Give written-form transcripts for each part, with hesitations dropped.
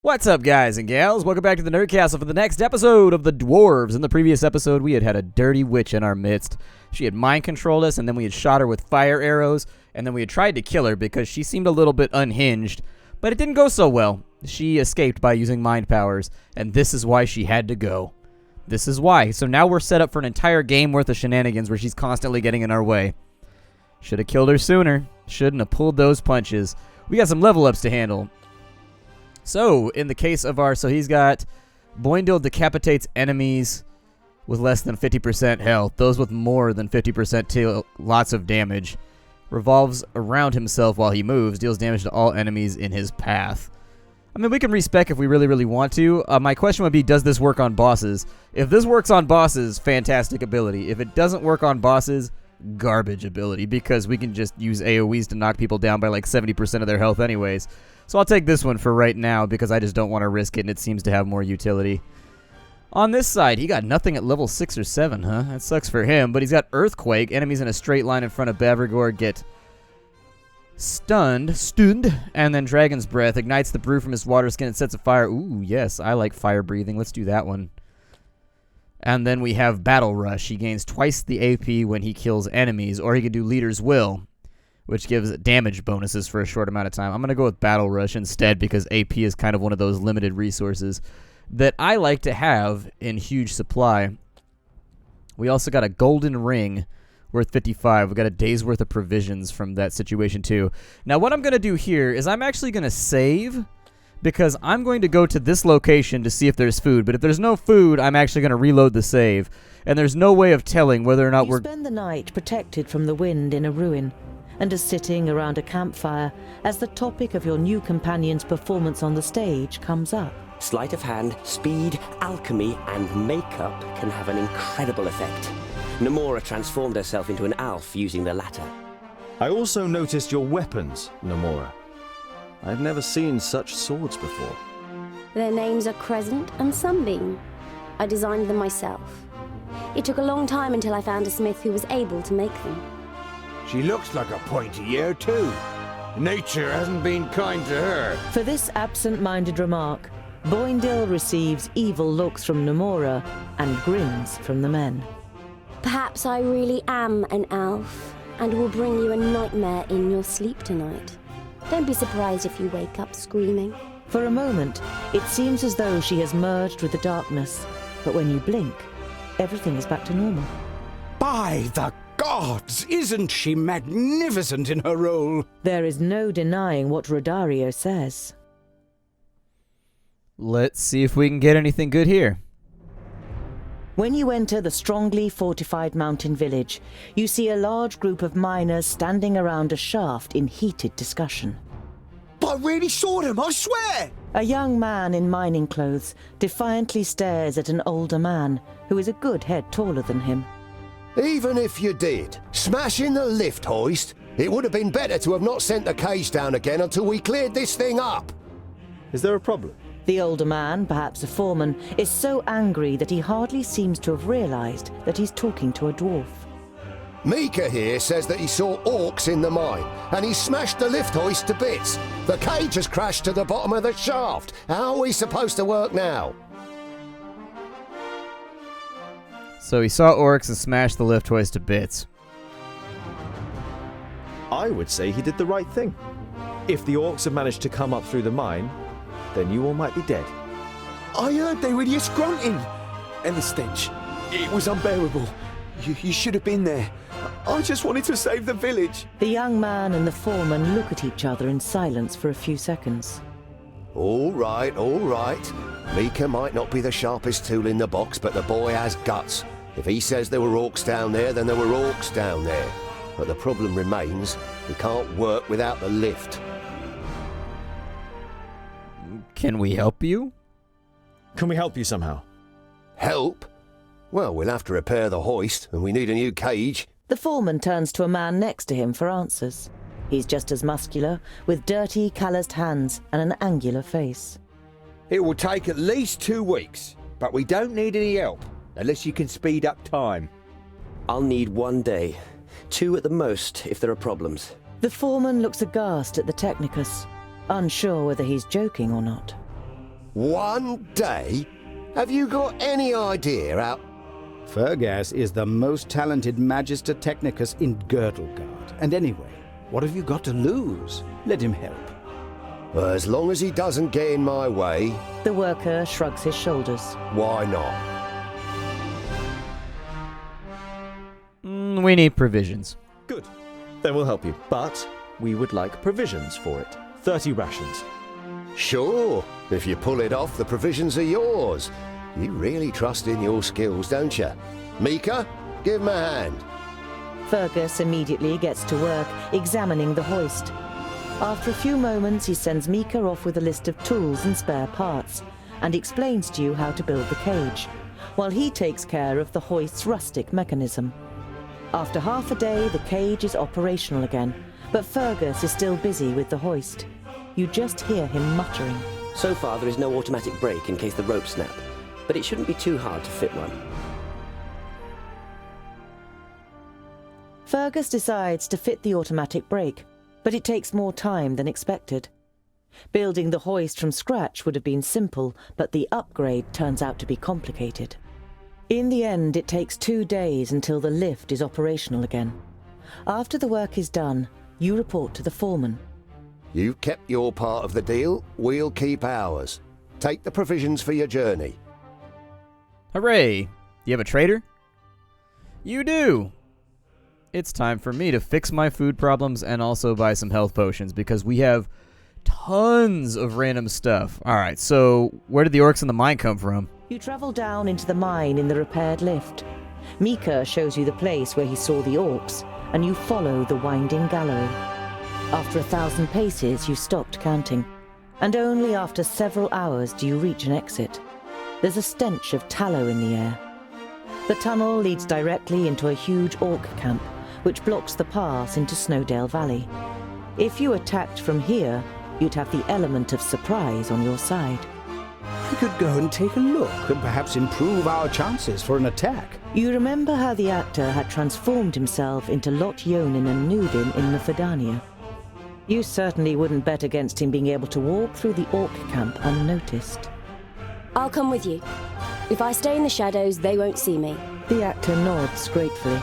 What's up, guys and gals? Welcome back to the Nerd Castle for the next episode of the Dwarves. In the previous episode, we had a dirty witch in our midst. She had mind-controlled us, and then we had shot her with fire arrows, and then we had tried to kill her because she seemed a little bit unhinged, but it didn't go so well. She escaped by using mind powers, and this is why she had to go. This is why. So now we're set up for an entire game worth of shenanigans where she's constantly getting in our way. Should have killed her sooner. Shouldn't have pulled those punches. We got some level ups to handle. So, in the case of he's got Boindil decapitates enemies with less than 50% health. Those with more than 50% deal lots of damage. Revolves around himself while he moves. Deals damage to all enemies in his path. I mean, we can respec if we really want to. My question would be, does this work on bosses? If this works on bosses, fantastic ability. If it doesn't work on bosses, garbage ability. Because we can just use AoEs to knock people down by like 70% of their health anyways. So I'll take this one for right now because I just don't want to risk it and it seems to have more utility. On this side, he got nothing at level 6 or 7, huh? That sucks for him, but he's got Earthquake. Enemies in a straight line in front of Bavrigor get stunned, and then Dragon's Breath ignites the brew from his water skin and sets a fire. Ooh, yes, I like fire breathing. Let's do that one. And then we have Battle Rush. He gains twice the AP when he kills enemies, or he can do Leader's Will, which gives damage bonuses for a short amount of time. I'm going to go with Battle Rush instead because AP is kind of one of those limited resources that I like to have in huge supply. We also got a Golden Ring worth 55. We got a day's worth of provisions from that situation too. Now what I'm going to do here is I'm actually going to save because I'm going to go to this location to see if there's food. But if there's no food, I'm actually going to reload the save. And there's no way of telling whether or not You spend the night protected from the wind in a ruin, and are sitting around a campfire as the topic of your new companion's performance on the stage comes up. Sleight of hand, speed, alchemy, and makeup can have an incredible effect. Nomura transformed herself into an elf using the latter. I also noticed your weapons, Nomura. I've never seen such swords before. Their names are Crescent and Sunbeam. I designed them myself. It took a long time until I found a smith who was able to make them. She looks like a pointy ear too. Nature hasn't been kind to her. For this absent-minded remark, Boindil receives evil looks from Nomura and grins from the men. Perhaps I really am an elf, and will bring you a nightmare in your sleep tonight. Don't be surprised if you wake up screaming. For a moment, it seems as though she has merged with the darkness, but when you blink, everything is back to normal. By the gods, isn't she magnificent in her role? There is no denying what Rodario says. Let's see if we can get anything good here. When you enter the strongly fortified mountain village, you see a large group of miners standing around a shaft in heated discussion. I really saw them, I swear! A young man in mining clothes defiantly stares at an older man who is a good head taller than him. Even if you did, smashing the lift hoist, it would have been better to have not sent the cage down again until we cleared this thing up. Is there a problem? The older man, perhaps a foreman, is so angry that he hardly seems to have realized that he's talking to a dwarf. Mika here says that he saw orcs in the mine, and he smashed the lift hoist to bits. The cage has crashed to the bottom of the shaft. How are we supposed to work now? So he saw orcs and smashed the lift hoist to bits. I would say he did the right thing. If the orcs have managed to come up through the mine, then you all might be dead. I heard they were just grunting. And the stench. It was unbearable. You should have been there. I just wanted to save the village. The young man and the foreman look at each other in silence for a few seconds. All right, all right. Mika might not be the sharpest tool in the box, but the boy has guts. If he says there were orcs down there, then there were orcs down there. But the problem remains, we can't work without the lift. Can we help you? Can we help you somehow? Help? Well, we'll have to repair the hoist, and we need a new cage. The foreman turns to a man next to him for answers. He's just as muscular, with dirty, calloused hands and an angular face. It will take at least 2 weeks, but we don't need any help, unless you can speed up time. I'll need 1 day. 2 at the most if there are problems. The foreman looks aghast at the Technicus, unsure whether he's joking or not. 1 day? Have you got any idea how... Fergus is the most talented Magister Technicus in Girdlegard. And anyway, what have you got to lose? Let him help. As long as he doesn't get in my way, The worker shrugs his shoulders. why not? We need provisions. Good. Then we'll help you. But we would like provisions for it. 30 rations. Sure. If you pull it off, the provisions are yours. You really trust in your skills, don't you? Mika, give him a hand. Fergus immediately gets to work, examining the hoist. After a few moments, he sends Mika off with a list of tools and spare parts, and explains to you how to build the cage, while he takes care of the hoist's rustic mechanism. After half a day, the cage is operational again, but Fergus is still busy with the hoist. You just hear him muttering. So far, there is no automatic brake in case the ropes snap, but it shouldn't be too hard to fit one. Fergus decides to fit the automatic brake, but it takes more time than expected. Building the hoist from scratch would have been simple, but the upgrade turns out to be complicated. In the end, it takes 2 days until the lift is operational again. After the work is done, you report to the foreman. You kept your part of the deal, we'll keep ours. Take the provisions for your journey. Hooray! You have a trader? You do! It's time for me to fix my food problems and also buy some health potions because we have tons of random stuff. Alright, so where did the orcs in the mine come from? You travel down into the mine in the repaired lift. Mika shows you the place where he saw the orcs, and you follow the winding gallery. After 1,000 paces, you stopped counting, and only after several hours do you reach an exit. There's a stench of tallow in the air. The tunnel leads directly into a huge orc camp, which blocks the pass into Snowdale Valley. If you attacked from here, you'd have the element of surprise on your side. We could go and take a look and perhaps improve our chances for an attack. You remember how the actor had transformed himself into Lot Yonin and Nudin in Methadania. You certainly wouldn't bet against him being able to walk through the orc camp unnoticed. I'll come with you. If I stay in the shadows, they won't see me. The actor nods gratefully.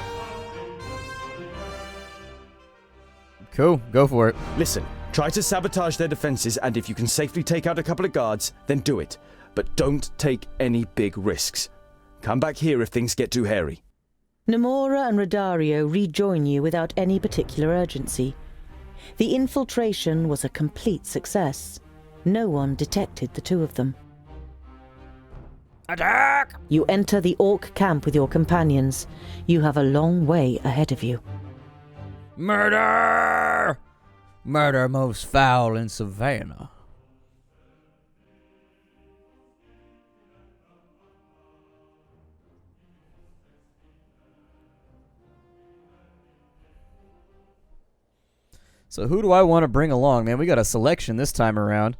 Cool, go for it. Listen, try to sabotage their defenses, and if you can safely take out a couple of guards, then do it. But don't take any big risks. Come back here if things get too hairy. Namora and Rodario rejoin you without any particular urgency. The infiltration was a complete success. No one detected the two of them. Attack! You enter the orc camp with your companions. You have a long way ahead of you. Murder! Murder most foul in Savannah. So who do I want to bring along, man? We got a selection this time around.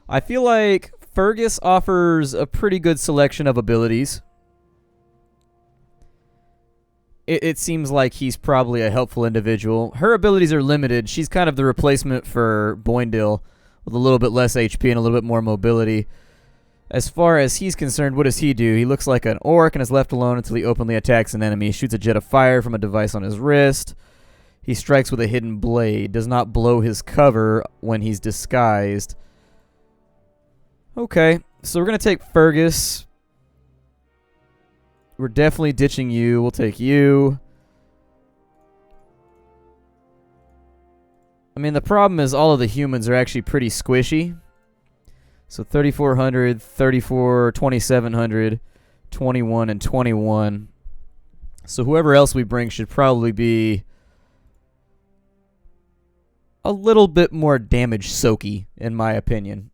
I feel like Fergus offers a pretty good selection of abilities. It seems like he's probably a helpful individual. Her abilities are limited. She's kind of the replacement for Boindil with a little bit less HP and a little bit more mobility. As far as he's concerned, what does he do? He looks like an orc and is left alone until he openly attacks an enemy. He shoots a jet of fire from a device on his wrist. He strikes with a hidden blade. Does not blow his cover when he's disguised. Okay, so we're going to take Fergus. We're definitely ditching you. We'll take you. I mean, the problem is all of the humans are actually pretty squishy. So 3,400, 34, 2,700, 21, and 21. So whoever else we bring should probably be a little bit more damage soaky, in my opinion.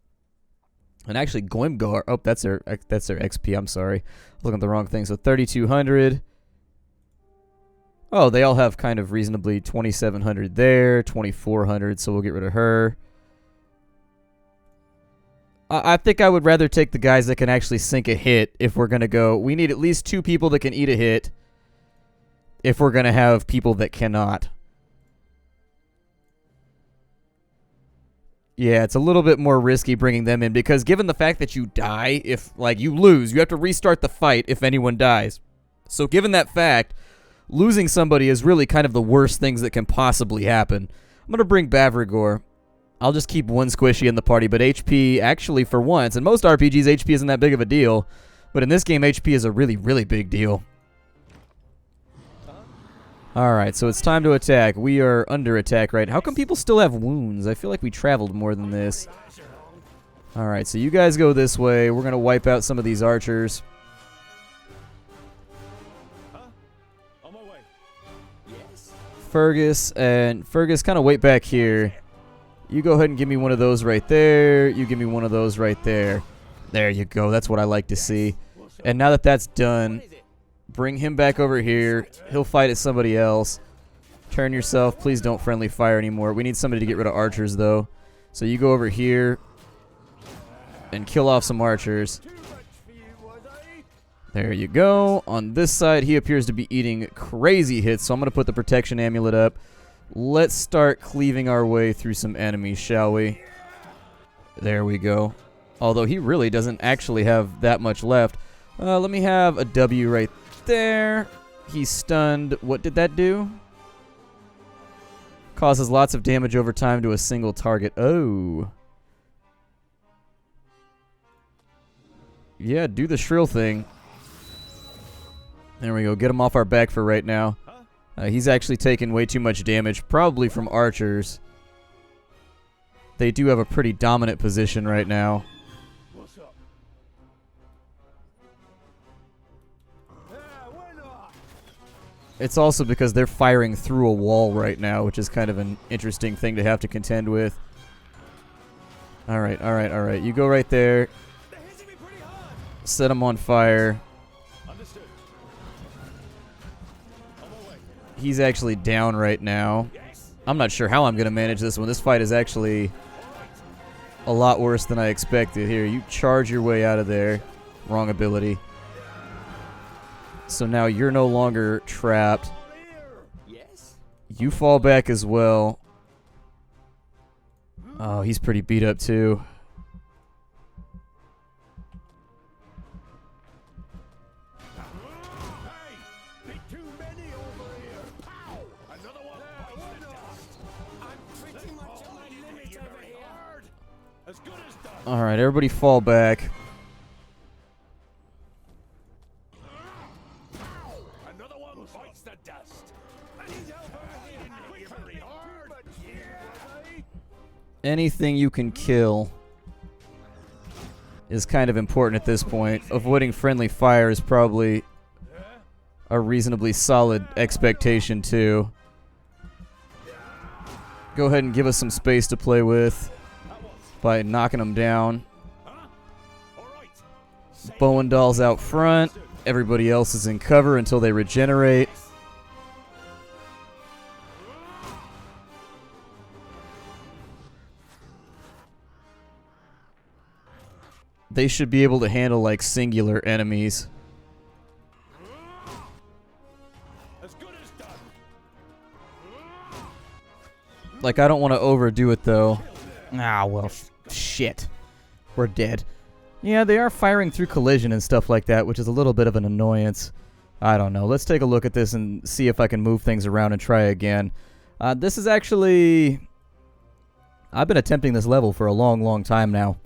And actually, Glimgar. Oh, that's their XP. I'm sorry, looking at the wrong thing. So 3,200. Oh, they all have kind of reasonably 2,700 there, 2,400. So we'll get rid of her. I think I would rather take the guys that can actually sink a hit if we're gonna go. We need at least 2 people that can eat a hit. If we're gonna have people that cannot. Yeah, it's a little bit more risky bringing them in because given the fact that you die, if, like, you lose, you have to restart the fight if anyone dies. So given that fact, losing somebody is really kind of the worst things that can possibly happen. I'm going to bring Bavrigor. I'll just keep one squishy in the party, but HP, actually, for once, in most RPGs, HP isn't that big of a deal, but in this game, HP is a really, really big deal. Alright, so it's time to attack. We are under attack, right? How come people still have wounds? I feel like we traveled more than this. Alright, so you guys go this way. We're going to wipe out some of these archers. Fergus, kind of wait back here. You go ahead and give me one of those right there. You give me one of those right there. There you go. That's what I like to see. And now that that's done, bring him back over here. He'll fight at somebody else. Turn yourself. Please don't friendly fire anymore. We need somebody to get rid of archers, though. So you go over here and kill off some archers. There you go. On this side, he appears to be eating crazy hits, so I'm going to put the protection amulet up. Let's start cleaving our way through some enemies, shall we? There we go. Although he really doesn't actually have that much left. Let me have a W right there. He's stunned. What did that do? Causes lots of damage over time to a single target. Oh. Yeah, do the shrill thing. There we go. Get him off our back for right now. He's actually taken way too much damage, probably from archers. They do have a pretty dominant position right now. It's also because they're firing through a wall right now, which is kind of an interesting thing to have to contend with. Alright, alright, alright. You go right there. Set him on fire. He's actually down right now. I'm not sure how I'm going to manage this one. This fight is actually a lot worse than I expected. Here, you charge your way out of there. Wrong ability. So now you're no longer trapped. You fall back as well. Oh, he's pretty beat up too. Alright, everybody fall back. Anything you can kill is kind of important at this point. Avoiding friendly fire is probably a reasonably solid expectation too. Go ahead and give us some space to play with by knocking them down. Bowendahl's out front. Everybody else is in cover until they regenerate. They should be able to handle, like, singular enemies. Like, I don't want to overdo it, though. Ah, well, shit. We're dead. Yeah, they are firing through collision and stuff like that, which is a little bit of an annoyance. I don't know. Let's take a look at this and see if I can move things around and try again. This is actually... I've been attempting this level for a long, long time now.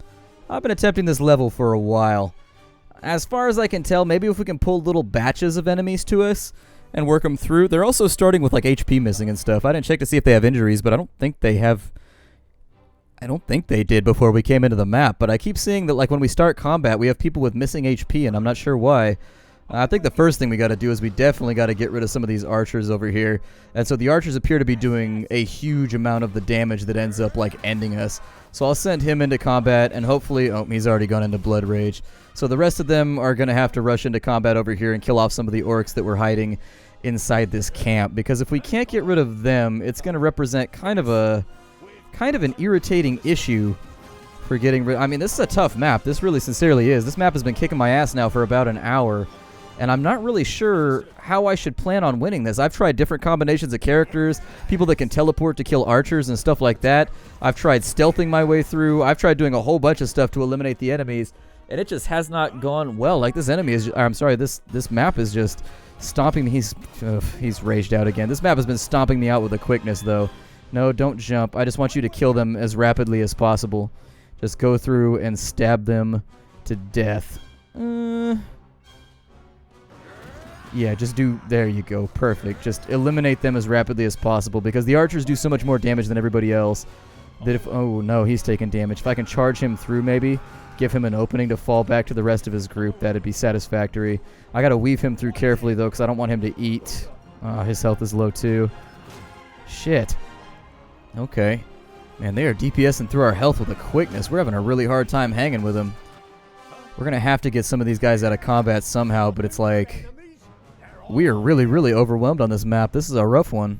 I've been attempting this level for a while. As far as I can tell, maybe if we can pull little batches of enemies to us and work them through. They're also starting with, like, HP missing and stuff. I didn't check to see if they have injuries, but I don't think they have... I don't think they did before we came into the map, but I keep seeing that, like, when we start combat, we have people with missing HP, and I'm not sure why. I think the first thing we got to do is we definitely got to get rid of some of these archers over here. And so the archers appear to be doing a huge amount of the damage that ends up, like, ending us. So I'll send him into combat, and hopefully... Oh, he's already gone into Blood Rage. So the rest of them are going to have to rush into combat over here and kill off some of the orcs that were hiding inside this camp. Because if we can't get rid of them, it's going to represent kind of an irritating issue for getting rid... I mean, this is a tough map. This really sincerely is. This map has been kicking my ass now for about an hour. and I'm not really sure how I should plan on winning this. I've tried different combinations of characters, people that can teleport to kill archers and stuff like that. I've tried stealthing my way through. I've tried doing a whole bunch of stuff to eliminate the enemies, and it just has not gone well. Like, this enemy is, I'm sorry, this map is just stomping me. He's raged out again. This map has been stomping me out with a quickness, though. No, don't jump. I just want you to kill them as rapidly as possible. Just go through and stab them to death. Yeah, just do... There you go. Perfect. Just eliminate them as rapidly as possible, because the archers do so much more damage than everybody else that if... Oh, no, he's taking damage. If I can charge him through, maybe, give him an opening to fall back to the rest of his group, that'd be satisfactory. I gotta weave him through carefully, though, because I don't want him to eat. His health is low, too. Shit. Okay. Man, they are DPSing through our health with a quickness. We're having a really hard time hanging with them. We're going to have to get some of these guys out of combat somehow, but it's like... We are really, really overwhelmed on this map. This is a rough one.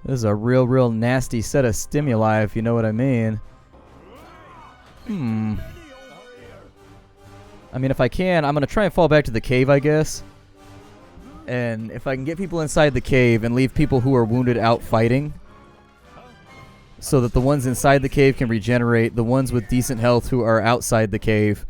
This is a real, real nasty set of stimuli, if you know what I mean. I mean, if I can, I'm going to try and fall back to the cave, I guess. And if I can get people inside the cave and leave people who are wounded out fighting, so that the ones inside the cave can regenerate, the ones with decent health who are outside the cave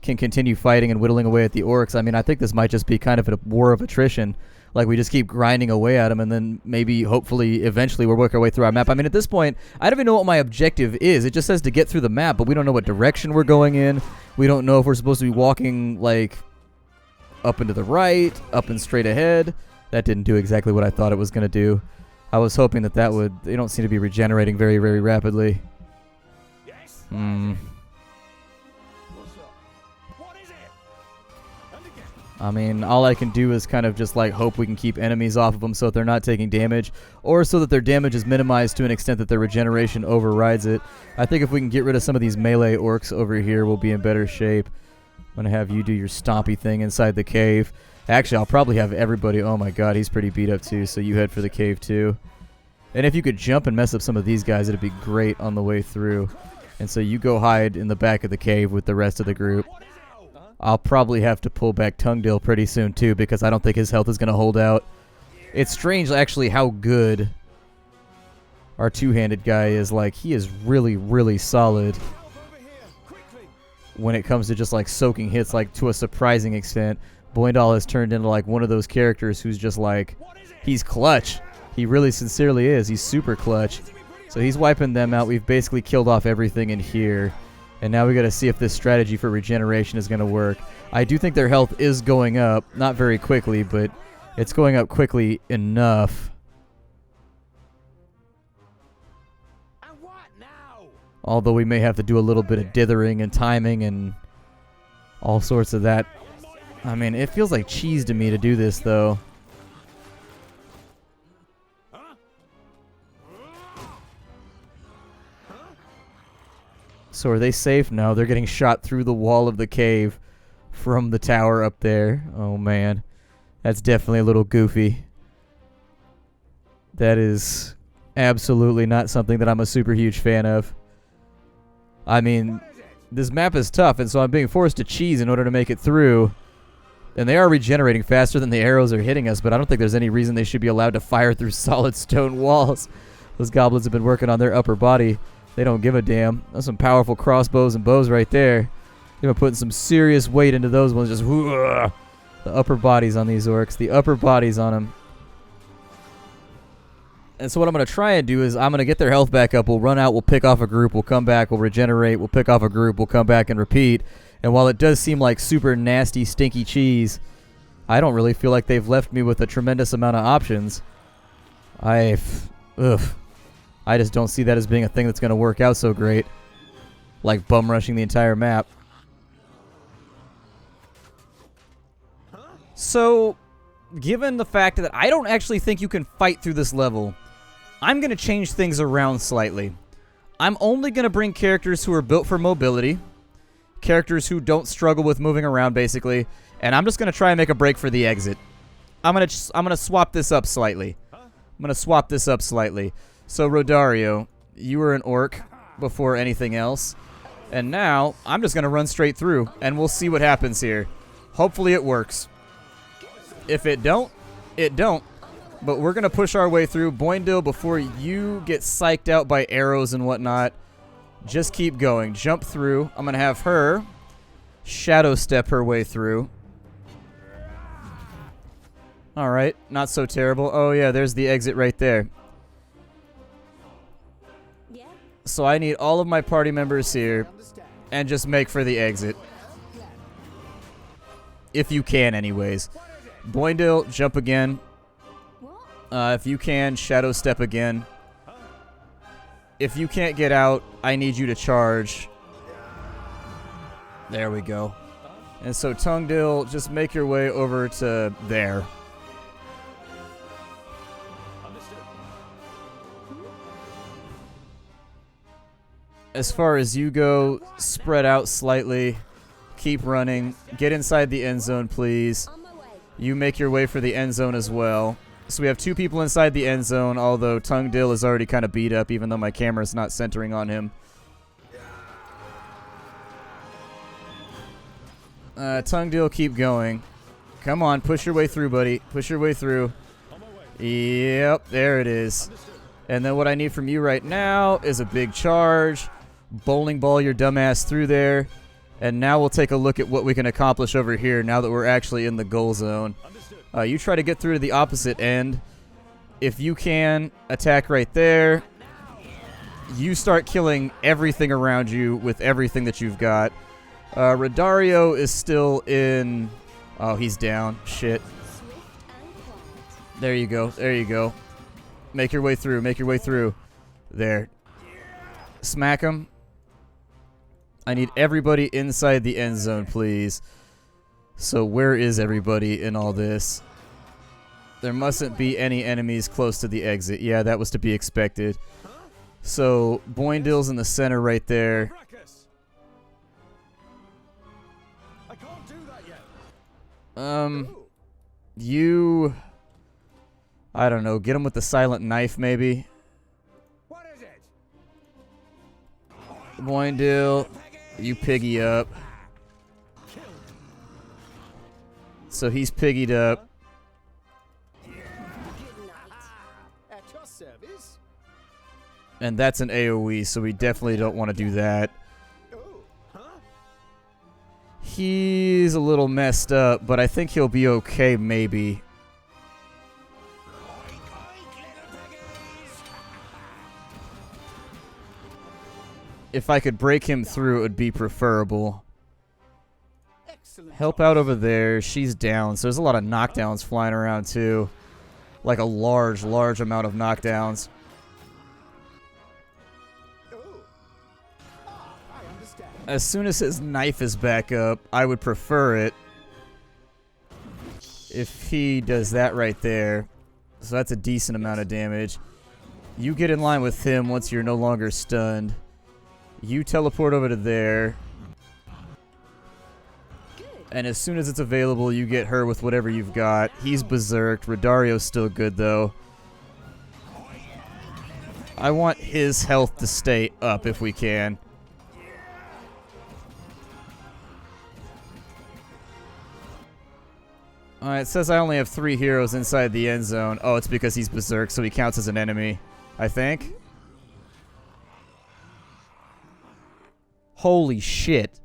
can continue fighting and whittling away at the orcs. I mean, I think this might just be kind of a war of attrition. Like, we just keep grinding away at them, and then maybe, hopefully, eventually we'll work our way through our map. I mean, at this point, I don't even know what my objective is. It just says to get through the map, but we don't know what direction we're going in. We don't know if we're supposed to be walking, like, up and to the right, up and straight ahead. That didn't do exactly what I thought it was going to do. I was hoping that would... They don't seem to be regenerating very, very rapidly. I mean, all I can do is kind of just, like, hope we can keep enemies off of them so that they're not taking damage, or so that their damage is minimized to an extent that their regeneration overrides it. I think if we can get rid of some of these melee orcs over here, we'll be in better shape. I'm going to have you do your stompy thing inside the cave. Actually, I'll probably have everybody... Oh my god, he's pretty beat up too, so you head for the cave too. And if you could jump and mess up some of these guys, it'd be great on the way through. And so you go hide in the back of the cave with the rest of the group. I'll probably have to pull back Tungdil pretty soon too, because I don't think his health is going to hold out. It's strange, actually, how good our two-handed guy is. Like, he is really, really solid when it comes to just, like, soaking hits, like, to a surprising extent. Boindall has turned into, like, one of those characters who's just, like, he's clutch. He really sincerely is. He's super clutch. So he's wiping them out. We've basically killed off everything in here. And now we got to see if this strategy for regeneration is going to work. I do think their health is going up. Not very quickly, but it's going up quickly enough. Although we may have to do a little bit of dithering and timing and all sorts of that. I mean, it feels like cheese to me to do this, though. So are they safe? No, they're getting shot through the wall of the cave from the tower up there. Oh, man. That's definitely a little goofy. That is absolutely not something that I'm a super huge fan of. I mean, this map is tough, and so I'm being forced to cheese in order to make it through. And they are regenerating faster than the arrows are hitting us, but I don't think there's any reason they should be allowed to fire through solid stone walls. Those goblins have been working on their upper body. They don't give a damn. That's some powerful crossbows and bows right there. They've been putting some serious weight into those ones. Just whooah. The upper bodies on these orcs. The upper bodies on them. And so what I'm going to try and do is I'm going to get their health back up. We'll run out. We'll pick off a group. We'll come back. We'll regenerate. We'll pick off a group. We'll come back and repeat. And while it does seem like super nasty, stinky cheese, I don't really feel like they've left me with a tremendous amount of options. I just don't see that as being a thing that's going to work out so great. Like bum rushing the entire map. So, given the fact that I don't actually think you can fight through this level, I'm going to change things around slightly. I'm only going to bring characters who are built for mobility. Characters who don't struggle with moving around, basically. And I'm just going to try and make a break for the exit. I'm going to swap this up slightly. So, Rodario, you were an orc before anything else. And now, I'm just going to run straight through, and we'll see what happens here. Hopefully it works. If it don't, it don't. But we're going to push our way through. Boindil, before you get psyched out by arrows and whatnot, just keep going. Jump through. I'm going to have her shadow step her way through. All right, not so terrible. Oh, yeah, there's the exit right there. So I need all of my party members here and just make for the exit. If you can, anyways. Boindil, jump again. If you can, shadow step again. If you can't get out, I need you to charge. There we go. And so Tungdil, just make your way over to there. As far as you go, spread out slightly. Keep running. Get inside the end zone, please. You make your way for the end zone as well. So we have 2 people inside the end zone, although Tungdil is already kind of beat up, even though my camera's not centering on him. Tungdil, keep going. Come on, push your way through, buddy. Push your way through. Yep, there it is. And then what I need from you right now is a big charge. Bowling ball your dumbass through there. And now we'll take a look at what we can accomplish over here now that we're actually in the goal zone. You try to get through to the opposite end. If you can, attack right there. You start killing everything around you with everything that you've got. Rodario is still in... Oh, he's down. Shit. There you go. There you go. Make your way through. Make your way through. There. Smack him. I need everybody inside the end zone, please. So where is everybody in all this? There mustn't be any enemies close to the exit. Yeah, that was to be expected. So Boindil's in the center right there. You... I don't know. Get him with the silent knife, maybe. Boindil, you piggy up. So he's piggied up. And that's an AoE, so we definitely don't want to do that. He's a little messed up, but I think he'll be okay, maybe. If I could break him through, it would be preferable. Help out over there. She's down, so there's a lot of knockdowns flying around, too. Like a large, large amount of knockdowns. As soon as his knife is back up, I would prefer it if he does that right there. So that's a decent amount of damage. You get in line with him once you're no longer stunned. You teleport over to there. And as soon as it's available, you get her with whatever you've got. He's berserked. Rodario's still good, though. I want his health to stay up if we can. Alright, it says I only have 3 heroes inside the end zone. Oh, it's because he's berserk, so he counts as an enemy, I think. Holy shit.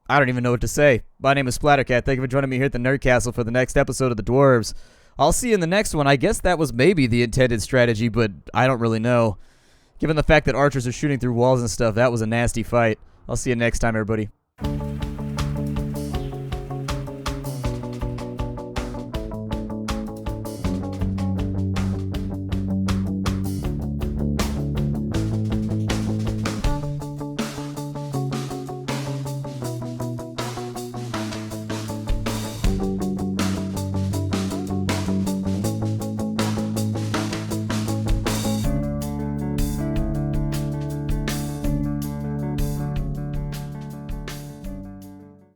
I don't even know what to say. My name is Splattercat. Thank you for joining me here at the Nerd Castle for the next episode of the Dwarves. I'll see you in the next one. I guess that was maybe the intended strategy, but I don't really know. Given the fact that archers are shooting through walls and stuff, that was a nasty fight. I'll see you next time, everybody.